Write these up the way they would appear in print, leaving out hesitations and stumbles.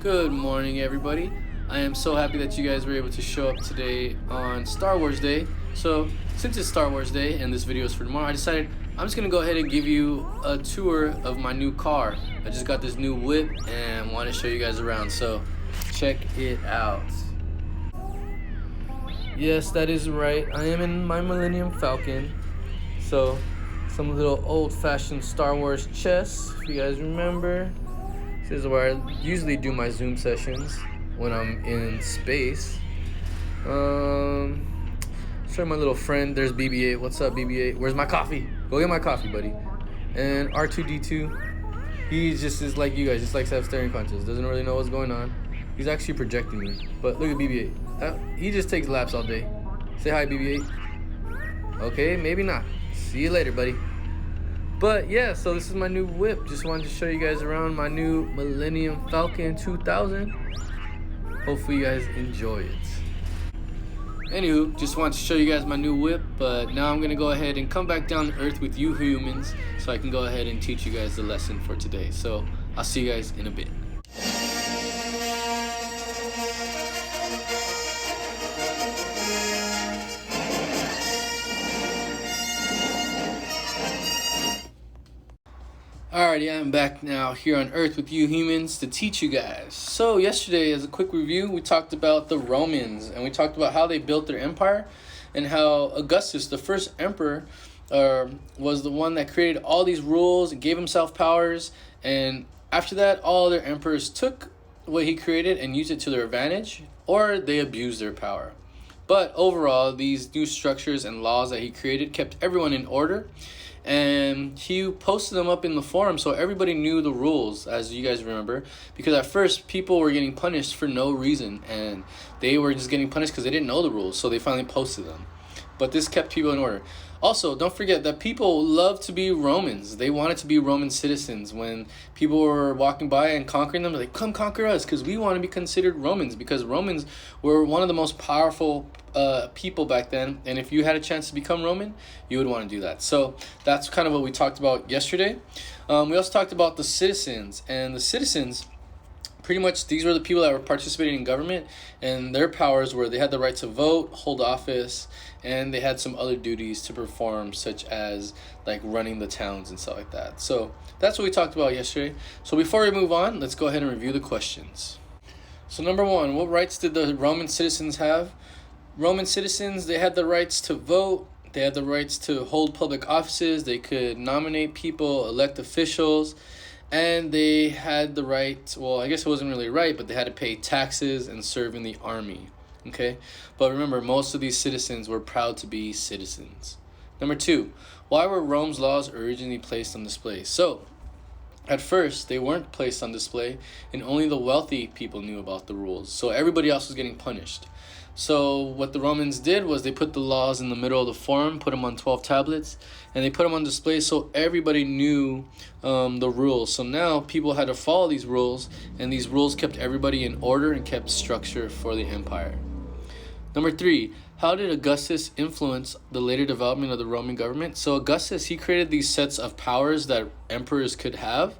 Good morning, everybody. I am so happy that you guys were able to show up today on Star Wars Day. So, since it's Star Wars Day and this video is for tomorrow, I decided I'm just gonna go ahead and give you a tour of my new car. I just got this new whip and want to show you guys around. So, check it out. Yes, that is right. I am in my Millennium Falcon. So, some little old-fashioned Star Wars chess, if you guys remember. This is where I usually do my Zoom sessions when I'm in space. Sorry, my little friend. There's BB-8. What's up, BB-8? Where's my coffee? Go get my coffee, buddy. And R2-D2. He just is like you guys. Just likes to have staring punches. Doesn't really know what's going on. He's actually projecting me. But look at BB-8. He just takes laps all day. Say hi, BB-8. Okay, maybe not. See you later, buddy. But yeah, so this is my new whip. Just wanted to show you guys around my new Millennium Falcon 2000. Hopefully you guys enjoy it. Anywho, just wanted to show you guys my new whip, but now I'm gonna go ahead and come back down to earth with you humans so I can go ahead and teach you guys the lesson for today. So I'll see you guys in a bit. Alrighty, I'm back now here on Earth with you humans to teach you guys. So yesterday, as a quick review, we talked about the Romans and we talked about how they built their empire and how Augustus, the first emperor, was the one that created all these rules and gave himself powers. And after that, all other emperors took what he created and used it to their advantage, or they abused their power. But overall, these new structures and laws that he created kept everyone in order. And he posted them up in the forum so everybody knew the rules, as you guys remember, because at first people were getting punished for no reason and they were just getting punished because they didn't know the rules, so they finally posted them. But this kept people in order. Also, don't forget that people love to be Romans. They wanted to be Roman citizens. When people were walking by and conquering them, they're like, come conquer us, because we want to be considered Romans, because Romans were one of the most powerful people back then. And if you had a chance to become Roman, you would want to do that. So that's kind of what we talked about yesterday. We also talked about the citizens. And the citizens, pretty much these were the people that were participating in government, and their powers were they had the right to vote, hold office, and they had some other duties to perform, such as like running the towns and stuff like that. So that's what we talked about yesterday. So before we move on, let's go ahead and review the questions. So number one, what rights did the Roman citizens have? Roman citizens, they had the rights to vote, they had the rights to hold public offices, they could nominate people, elect officials, and they had the right, well, I guess it wasn't really right, but they had to pay taxes and serve in the army. Okay? But remember, most of these citizens were proud to be citizens. Number two, why were Rome's laws originally placed on display? So, at first, they weren't placed on display, and only the wealthy people knew about the rules. So everybody else was getting punished. So what the Romans did was they put the laws in the middle of the forum, put them on 12 tablets, and they put them on display so everybody knew the rules. So now people had to follow these rules, and these rules kept everybody in order and kept structure for the empire. Number three, how did Augustus influence the later development of the Roman government? So Augustus, he created these sets of powers that emperors could have.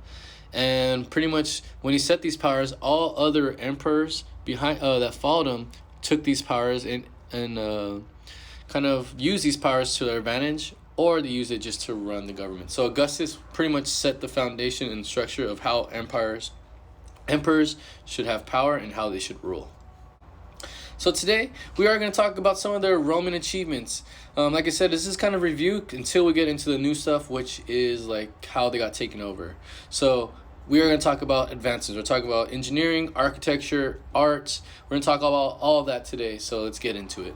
And pretty much when he set these powers, all other emperors behind that followed him took these powers and kind of used these powers to their advantage, or they used it just to run the government. So Augustus pretty much set the foundation and structure of how emperors should have power and how they should rule. So today, we are going to talk about some of their Roman achievements. Like I said, this is kind of review until we get into the new stuff, which is like how they got taken over. So we are going to talk about advances. We're talking about engineering, architecture, arts. We're going to talk about all of that today, so let's get into it.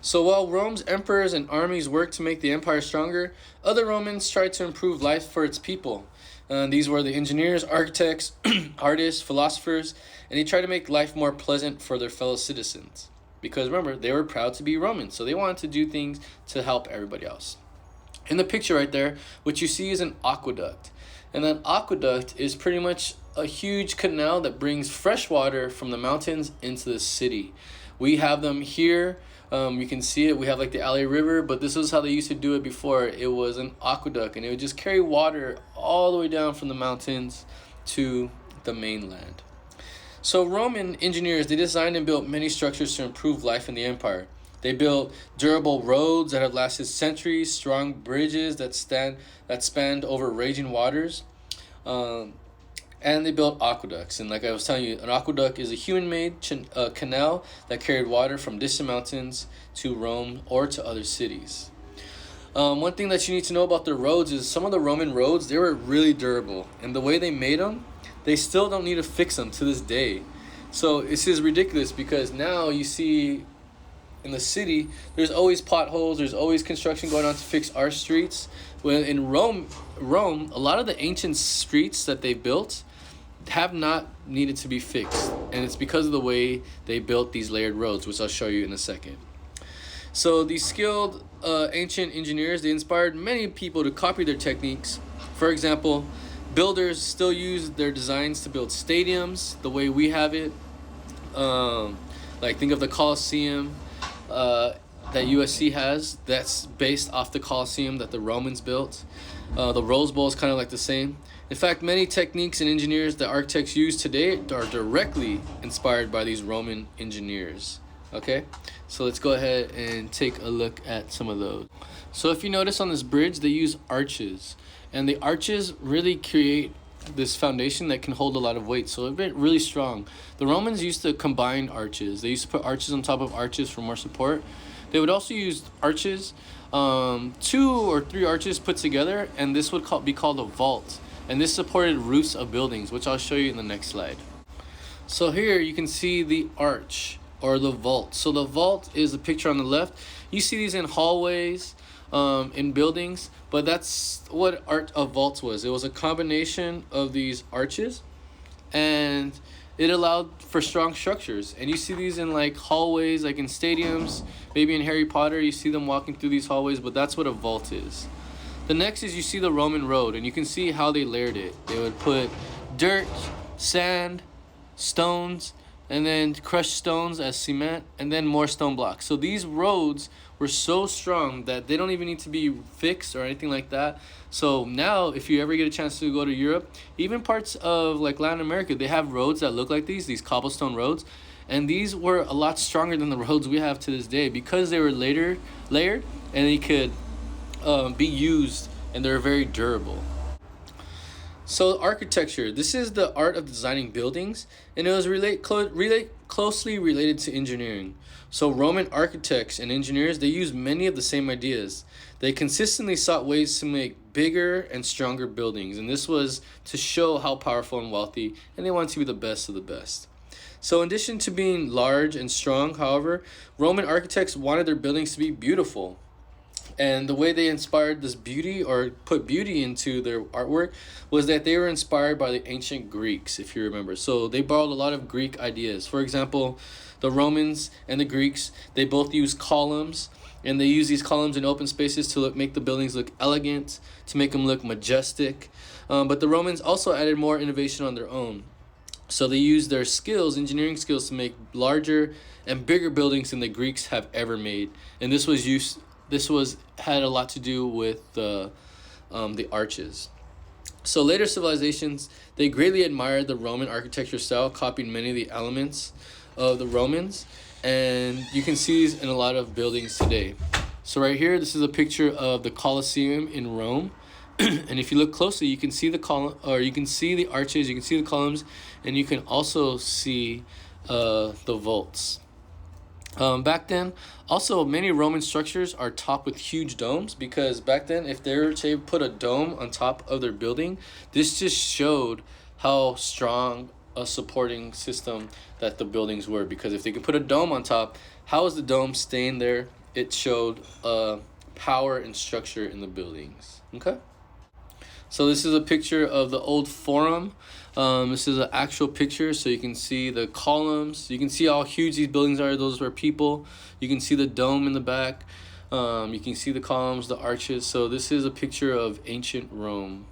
So while Rome's emperors and armies worked to make the empire stronger, other Romans tried to improve life for its people. These were the engineers, architects, artists, philosophers, and they tried to make life more pleasant for their fellow citizens. Because remember, they were proud to be Romans, so they wanted to do things to help everybody else. In the picture right there, what you see is an aqueduct. And that aqueduct is pretty much a huge canal that brings fresh water from the mountains into the city. We have them here. You can see it. We have like the LA River, but this is how they used to do it before. It was an aqueduct, and it would just carry water all the way down from the mountains to the mainland. So Roman engineers, they designed and built many structures to improve life in the empire. They built durable roads that have lasted centuries, strong bridges that spanned over raging waters, um, and they built aqueducts. And like I was telling you, an aqueduct is a human-made canal that carried water from distant mountains to Rome or to other cities. One thing that you need to know about the roads is some of the Roman roads, they were really durable, and the way they made them, they still don't need to fix them to this day. So this is ridiculous because now you see in the city, there's always potholes, there's always construction going on to fix our streets. When in Rome, a lot of the ancient streets that they built have not needed to be fixed, and it's because of the way they built these layered roads, which I'll show you in a second. So these skilled ancient engineers, they inspired many people to copy their techniques. For example, builders still use their designs to build stadiums the way we have it. Like think of the Colosseum that USC has. That's based off the Colosseum that the Romans built. The Rose Bowl is kind of like the same. In fact, many techniques and engineers that architects use today are directly inspired by these Roman engineers. Okay, so let's go ahead and take a look at some of those. So if you notice on this bridge, they use arches, and the arches really create this foundation that can hold a lot of weight, so it's really strong. The Romans used to combine arches. They used to put arches on top of arches for more support. They would also use arches, 2 or 3 arches put together, and this would be called a vault. And this supported roofs of buildings, which I'll show you in the next slide. So here you can see the arch or the vault. So the vault is the picture on the left. You see these in hallways, in buildings, but that's what art of vaults was. It was a combination of these arches, and it allowed for strong structures. And you see these in like hallways, like in stadiums, maybe in Harry Potter, you see them walking through these hallways, but that's what a vault is. The next is you see the Roman road, and you can see how they layered it. They would put dirt, sand, stones, and then crushed stones as cement, and then more stone blocks. So these roads were so strong that they don't even need to be fixed or anything like that. So now, if you ever get a chance to go to Europe, even parts of like Latin America, they have roads that look like these cobblestone roads. And these were a lot stronger than the roads we have to this day because they were layered, and they could be used, and they're very durable. So architecture, this is the art of designing buildings, and it was closely related to engineering. So Roman architects and engineers, they used many of the same ideas. They consistently sought ways to make bigger and stronger buildings, and this was to show how powerful and wealthy, and they wanted to be the best of the best. So in addition to being large and strong, however, Roman architects wanted their buildings to be beautiful. And the way they inspired this beauty or put beauty into their artwork was that they were inspired by the ancient Greeks, if you remember. So they borrowed a lot of Greek ideas. For example, the Romans and the Greeks, they both used columns, and they use these columns in open spaces to make the buildings look elegant, to make them look majestic. But the Romans also added more innovation on their own. So they used their skills, engineering skills, to make larger and bigger buildings than the Greeks have ever made. And this had a lot to do with the arches. So later civilizations, they greatly admired the Roman architecture style, copying many of the elements of the Romans, and you can see these in a lot of buildings today. So right here, this is a picture of the Colosseum in Rome. And if you look closely, you can see the you can see the arches, you can see the columns, and you can also see the vaults. Back then, also many Roman structures are topped with huge domes, because back then, if they were to put a dome on top of their building, this just showed how strong a supporting system that the buildings were. Because if they could put a dome on top, how is the dome staying there? It showed power and structure in the buildings. Okay. So this is a picture of the old Forum. This is an actual picture, so you can see the columns. You can see how huge these buildings are. Those were people. You can see the dome in the back. You can see the columns, the arches. So this is a picture of ancient Rome.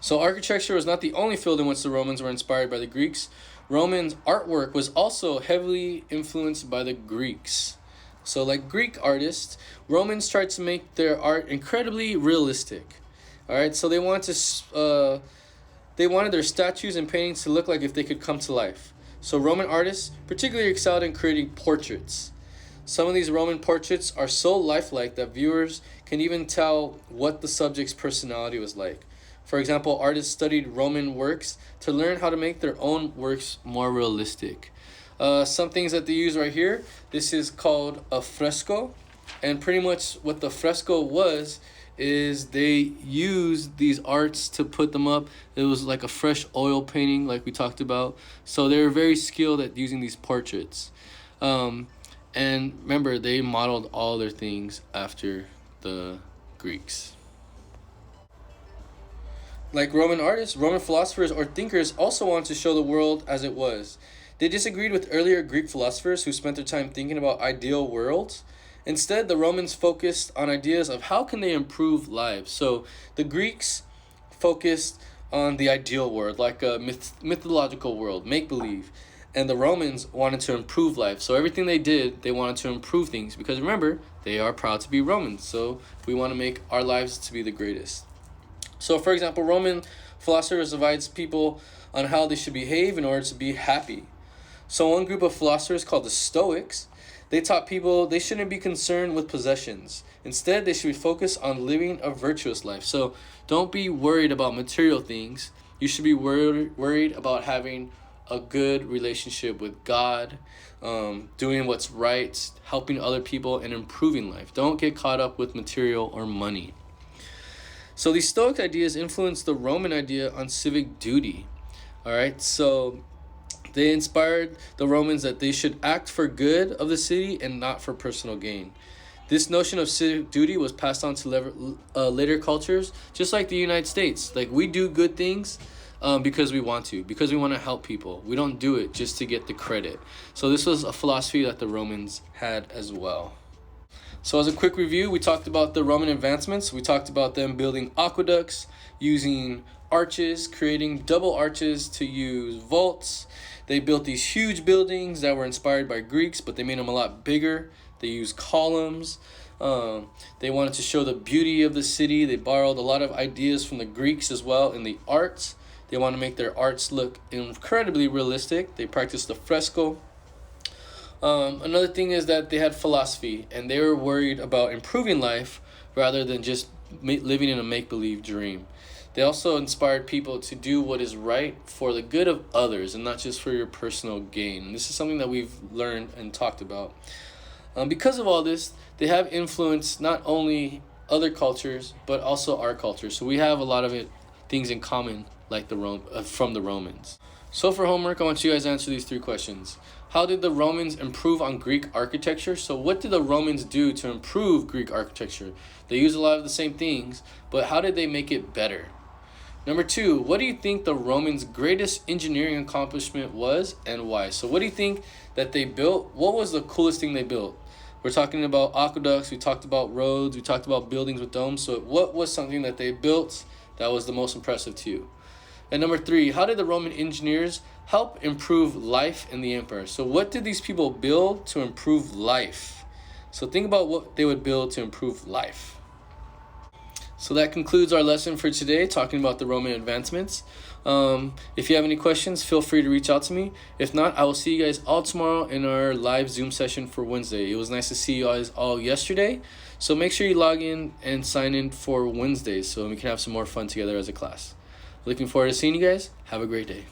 So architecture was not the only field in which the Romans were inspired by the Greeks. Romans' artwork was also heavily influenced by the Greeks. So like Greek artists, Romans tried to make their art incredibly realistic. All right, so they wanted to they wanted their statues and paintings to look like if they could come to life. So Roman artists particularly excelled in creating portraits. Some of these Roman portraits are so lifelike that viewers can even tell what the subject's personality was like. For example, artists studied Roman works to learn how to make their own works more realistic. Some things that they use right here, this is called a fresco. And pretty much what the fresco was is they used these arts to put them up. It was like a fresh oil painting like we talked about. So they were very skilled at using these portraits. And remember, they modeled all their things after the Greeks. Like Roman artists, Roman philosophers or thinkers also wanted to show the world as it was. They disagreed with earlier Greek philosophers who spent their time thinking about ideal worlds. Instead, the Romans focused on ideas of how can they improve lives. So the Greeks focused on the ideal world, like a mythological world, make-believe. And the Romans wanted to improve life. So everything they did, they wanted to improve things. Because remember, they are proud to be Romans. So we want to make our lives to be the greatest. So for example, Roman philosophers advised people on how they should behave in order to be happy. So one group of philosophers called the Stoics, they taught people they shouldn't be concerned with possessions. Instead, they should be focused on living a virtuous life. So don't be worried about material things. You should be worried about having a good relationship with God, doing what's right, helping other people, and improving life. Don't get caught up with material or money. So these Stoic ideas influenced the Roman idea on civic duty. All right, so they inspired the Romans that they should act for good of the city and not for personal gain. This notion of civic duty was passed on to later cultures, just like the United States. Like, we do good things because we want to help people. We don't do it just to get the credit. So this was a philosophy that the Romans had as well. So as a quick review, we talked about the Roman advancements. We talked about them building aqueducts, using arches, creating double arches to use vaults. They built these huge buildings that were inspired by Greeks, but they made them a lot bigger. They used columns. They wanted to show the beauty of the city. They borrowed a lot of ideas from the Greeks as well in the arts. They want to make their arts look incredibly realistic. They practiced the fresco. Another thing is that they had philosophy, and they were worried about improving life rather than just living in a make-believe dream. They also inspired people to do what is right for the good of others and not just for your personal gain. And this is something that we've learned and talked about. Because of all this, they have influenced not only other cultures, but also our culture. So we have a lot of things in common, like from the Romans. So for homework, I want you guys to answer these 3 questions. How did the Romans improve on Greek architecture? So what did the Romans do to improve Greek architecture? They used a lot of the same things, but how did they make it better? Number 2, what do you think the Romans' greatest engineering accomplishment was and why? So what do you think that they built? What was the coolest thing they built? We're talking about aqueducts, we talked about roads, we talked about buildings with domes. So what was something that they built that was the most impressive to you? And number 3, how did the Roman engineers help improve life in the empire? So what did these people build to improve life? So think about what they would build to improve life. So that concludes our lesson for today, talking about the Roman advancements. If you have any questions, feel free to reach out to me. If not, I will see you guys all tomorrow in our live Zoom session for Wednesday. It was nice to see you guys all yesterday. So make sure you log in and sign in for Wednesdays so we can have some more fun together as a class. Looking forward to seeing you guys. Have a great day.